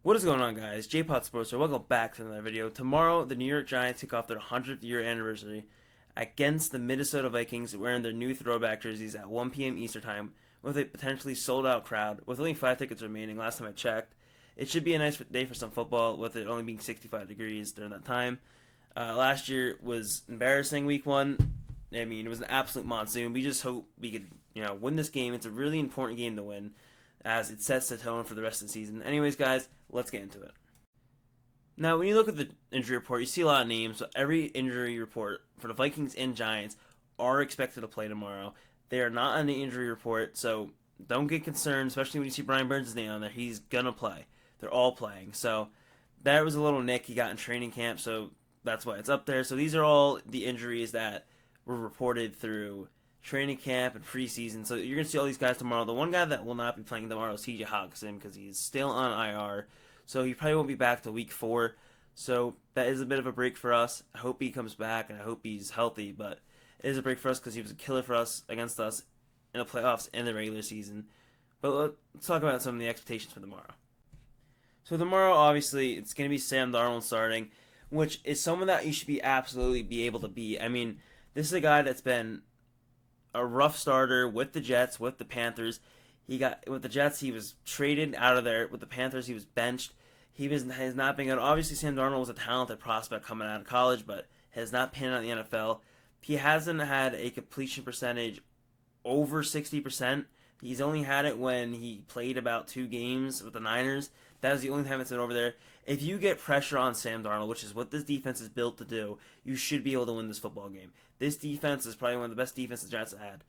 What is going on, guys? JPOD-SPORTS here. Welcome back to another video. Tomorrow, the New York Giants kick off their 100th year anniversary against the Minnesota Vikings, wearing their new throwback jerseys at 1 p.m. Eastern Time with a potentially sold-out crowd. With only 5 tickets remaining, last time I checked, it should be a nice day for some football, with it only being 65 degrees during that time. Last year was embarrassing. Week 1, I mean, it was an absolute monsoon. We just hope we could, win this game. It's a really important game to win, as it sets the tone for the rest of the season. Anyways, guys, let's get into it. Now, when you look at the injury report, you see a lot of names. So every injury report for the Vikings and Giants are expected to play tomorrow. They are not on the injury report, so don't get concerned, especially when you see Brian Burns' name on there. He's going to play. They're all playing. So that was a little nick he got in training camp, so that's why it's up there. So these are all the injuries that were reported through training camp and preseason. So you're going to see all these guys tomorrow. The one guy that will not be playing tomorrow is TJ Hawkinson because he's still on IR. So he probably won't be back till week 4. So that is a bit of a break for us. I hope he comes back and I hope he's healthy. But it is a break for us because he was a killer for us against us in the playoffs and the regular season. But let's talk about some of the expectations for tomorrow. So tomorrow, obviously, it's going to be Sam Darnold starting, which is someone that you should be able to beat. I mean, this is a guy that's been a rough starter with the Jets, with the Panthers. With the Jets, he was traded out of there. With the Panthers, he was benched. Has not been good. Obviously, Sam Darnold was a talented prospect coming out of college, but has not panned out in the NFL. He hasn't had a completion percentage over 60%. He's only had it when he played about 2 games with the Niners. That was the only time it's been over there. If you get pressure on Sam Darnold, which is what this defense is built to do, you should be able to win this football game. This defense is probably one of the best defenses the Giants have had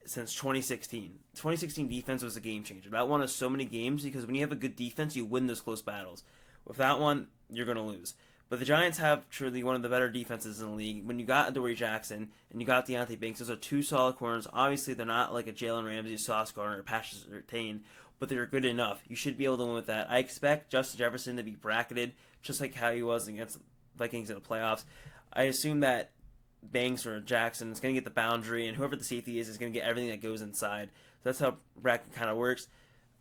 since 2016. 2016 defense was a game changer. That won us so many games because when you have a good defense, you win those close battles. Without one, you're going to lose. But the Giants have truly one of the better defenses in the league. When you got Adoree Jackson and you got Deontay Banks, those are 2 solid corners. Obviously, they're not like a Jalen Ramsey, Sauce Gardner, or Patrick Surtain, but they're good enough. You should be able to win with that. I expect Justin Jefferson to be bracketed, just like how he was against the Vikings in the playoffs. I assume that Banks or Jackson is going to get the boundary, and whoever the safety is going to get everything that goes inside. So that's how bracket kind of works.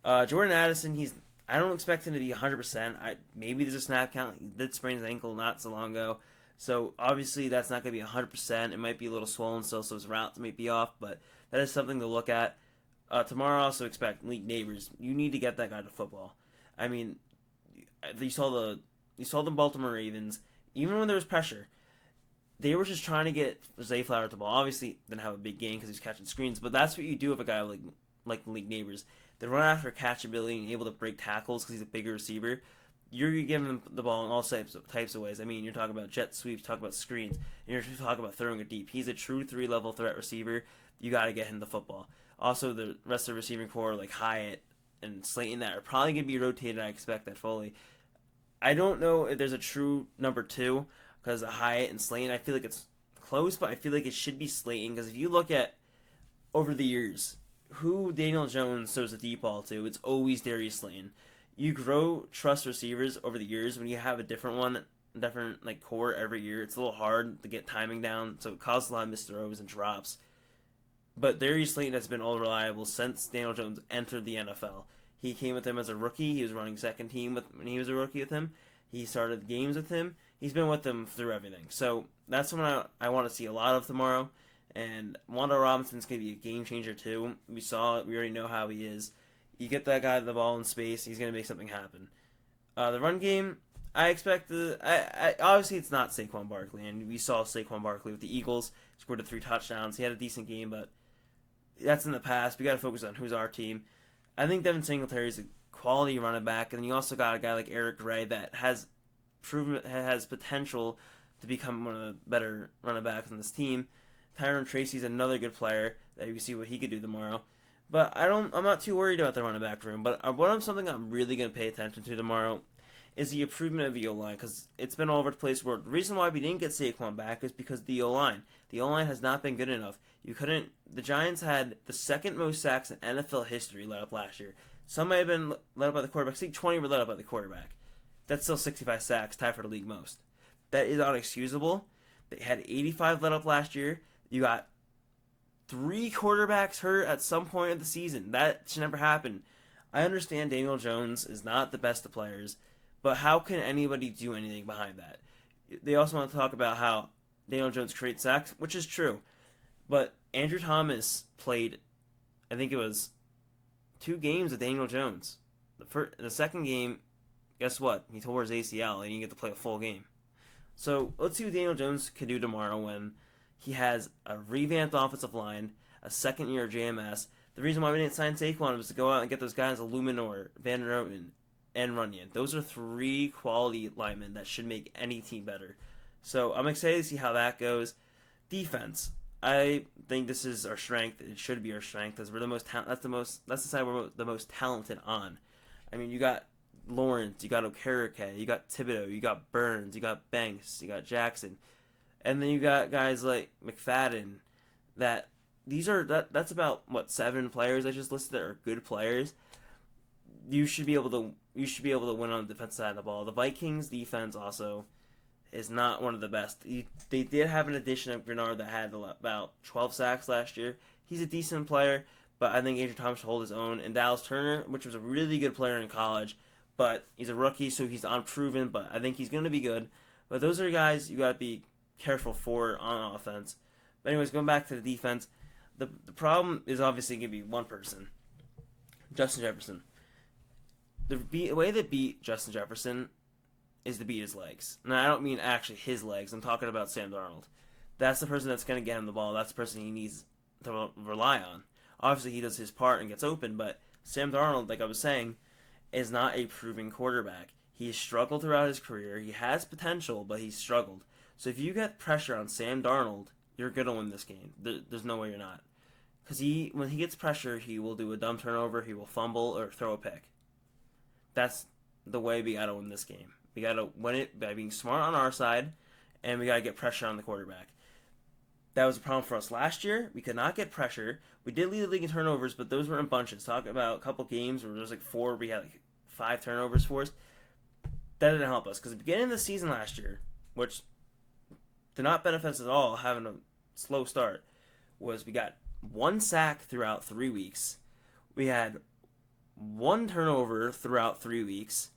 Jordan Addison, I don't expect him to be 100%. Maybe there's a snap count. He did sprain his ankle not so long ago. So obviously that's not going to be 100%. It might be a little swollen still, so his routes might be off, but that is something to look at. Tomorrow I also expect Malik Neighbors. You need to get that guy to football. I mean, you saw the Baltimore Ravens. Even when there was pressure, they were just trying to get Zay Flowers the ball. Obviously, didn't have a big game because he's catching screens, but that's what you do with a guy like Malik Neighbors. They run after catchability and able to break tackles because he's a bigger receiver. You're giving him the ball in all types of ways. I mean, you're talking about jet sweeps, talking about screens, and you're talking about throwing it deep. He's a true 3-level threat receiver. You got to get him the football. Also, the rest of the receiving core, like Hyatt and Slayton, that are probably going to be rotated. I expect that fully. I don't know if there's a true number 2 because of Hyatt and Slayton. I feel like it's close, but I feel like it should be Slayton because if you look at over the years, who Daniel Jones throws a deep ball to, it's always Darius Slayton. You grow trust receivers over the years when you have a different core every year. It's a little hard to get timing down, so it causes a lot of missed throws and drops. But Darius Slayton has been all reliable since Daniel Jones entered the NFL. He came with him as a rookie. He was running second team when he was a rookie with him. He started games with him. He's been with them through everything. So that's what I want to see a lot of tomorrow. And Wanda Robinson's going to be a game changer too. We saw it. We already know how he is. You get that guy the ball in space, he's going to make something happen. The run game, I expect obviously it's not Saquon Barkley, and we saw Saquon Barkley with the Eagles. Scored 3 touchdowns. He had a decent game, but that's in the past. We got to focus on who's our team. I think Devin Singletary is a quality running back, and then you also got a guy like Eric Gray that has potential to become one of the better running backs on this team. Tyron Tracy's another good player that you see what he could do tomorrow. But I'm not too worried about the running back room. But something I'm really going to pay attention to tomorrow is the improvement of the O-line, because it's been all over the place. The reason why we didn't get Saquon back is because of the O-line. The O-line has not been good enough. The Giants had the second most sacks in NFL history let up last year. Some may have been let up by the quarterback. I think 20 were let up by the quarterback. That's still 65 sacks, tied for the league most. That is unexcusable. They had 85 let up last year. You got 3 quarterbacks hurt at some point of the season. That should never happen. I understand Daniel Jones is not the best of players, But how can anybody do anything behind that? They also want to talk about how Daniel Jones creates sacks, which is true. But Andrew Thomas played, I think it was 2 games with Daniel Jones. The second game, guess what? He tore his ACL and he didn't get to play a full game. So let's see what Daniel Jones can do tomorrow when he has a revamped offensive line, a second year JMS. The reason why we didn't sign Saquon was to go out and get those guys, Illuminor, Van Roten, and Runyon. Those are 3 quality linemen that should make any team better. So I'm excited to see how that goes. Defense. I think this is our strength. It should be our strength because we're the most. That's the side we're the most talented on. I mean, you got Lawrence, you got Okereke, you got Thibodeau, you got Burns, you got Banks, you got Jackson, and then you got guys like McFadden. That's about what 7 players I just listed that are good players. You should be able to win on the defensive side of the ball. The Vikings defense also is not one of the best. They did have an addition of Grenard that had about 12 sacks last year. He's a decent player, but I think Adrian Thomas should hold his own. And Dallas Turner, which was a really good player in college, but he's a rookie, so he's unproven, but I think he's going to be good. But those are guys you got to be careful for on offense. But anyways, going back to the defense, the problem is obviously going to be one person, Justin Jefferson. The way to beat Justin Jefferson is to beat his legs. Now, I don't mean actually his legs. I'm talking about Sam Darnold. That's the person that's going to get him the ball. That's the person he needs to rely on. Obviously, he does his part and gets open, but Sam Darnold, like I was saying, is not a proven quarterback. He has struggled throughout his career. He has potential, but he's struggled. So if you get pressure on Sam Darnold, you're going to win this game. There's no way you're not. Because when he gets pressure, he will do a dumb turnover, he will fumble, or throw a pick. That's the way we got to win this game. We got to win it by being smart on our side, and we got to get pressure on the quarterback. That was a problem for us last year. We could not get pressure. We did lead the league in turnovers, but those were in bunches. Talk about a couple games where there was like 4, we had like 5 turnovers for us. That didn't help us because the beginning of the season last year, which did not benefit us at all, having a slow start, was we got 1 sack throughout 3 weeks. We had 1 turnover throughout 3 weeks.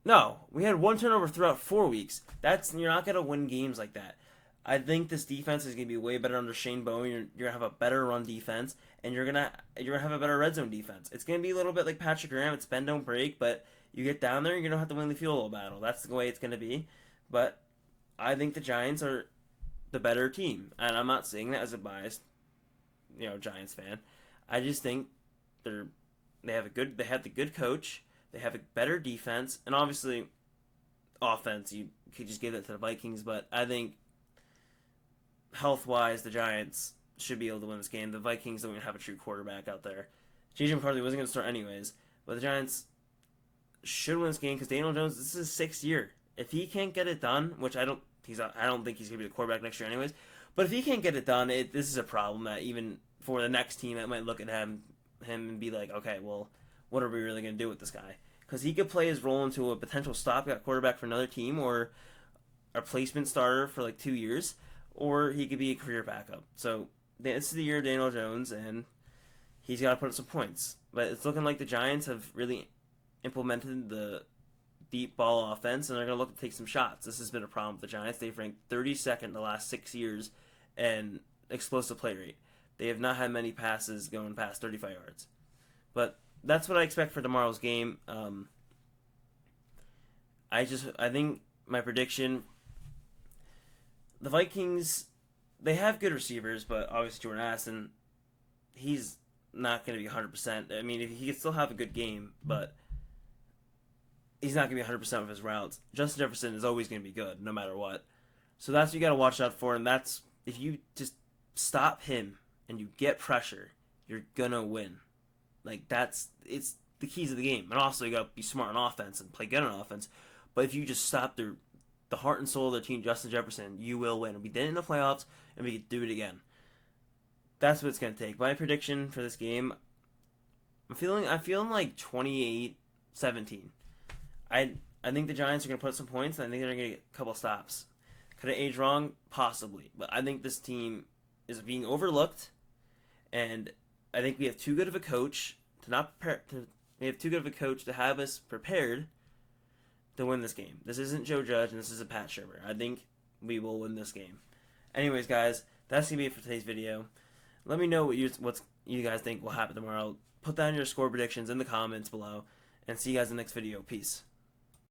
No, we had 1 turnover throughout 4 weeks. You're not gonna win games like that. I think this defense is gonna be way better under Shane Bowen. You're gonna have a better run defense, and you're gonna have a better red zone defense. It's gonna be a little bit like Patrick Graham. It's bend don't break, but you get down there, you're gonna have to win the field goal battle. That's the way it's gonna be. But I think the Giants are the better team, and I'm not saying that as a biased, Giants fan. I just think they have the good coach. They have a better defense, and obviously, offense. You could just give that to the Vikings, but I think health-wise, the Giants should be able to win this game. The Vikings don't even have a true quarterback out there. J.J. McCarthy wasn't going to start anyways, but the Giants should win this game because Daniel Jones. This is his 6th year. If he can't get it done, which I don't think he's going to be the quarterback next year anyways. But if he can't get it done, this is a problem that even for the next team that might look at him and be like, okay, well, what are we really going to do with this guy? Because he could play his role into a potential stopgap quarterback for another team or a placement starter for like 2 years, or he could be a career backup. So this is the year of Daniel Jones, and he's got to put up some points. But it's looking like the Giants have really implemented the deep ball offense, and they're going to look to take some shots. This has been a problem with the Giants. They've ranked 32nd the last 6 years in explosive play rate. They have not had many passes going past 35 yards. But that's what I expect for tomorrow's game. I think my prediction, the Vikings, they have good receivers, but obviously Jordan Addison, he's not going to be 100%. I mean, he could still have a good game, but he's not going to be 100% of his routes. Justin Jefferson is always going to be good, no matter what. So that's what you got to watch out for, and that's, if you just stop him and you get pressure, you're going to win. Like, it's the keys of the game. And also, you got to be smart on offense and play good on offense. But if you just stop the heart and soul of their team, Justin Jefferson, you will win. We did it in the playoffs, and we can do it again. That's what it's going to take. My prediction for this game, I'm feeling like 28-17. I think the Giants are going to put up some points, and I think they're going to get a couple stops. Could I age wrong? Possibly. But I think this team is being overlooked, and I think we have too good of a coach to not prepare. We have too good of a coach to have us prepared, to win this game. This isn't Joe Judge, and this is a Pat Shermer. I think we will win this game. Anyways, guys, that's going to be it for today's video. Let me know what you guys think will happen tomorrow. Put down your score predictions in the comments below, and see you guys in the next video. Peace.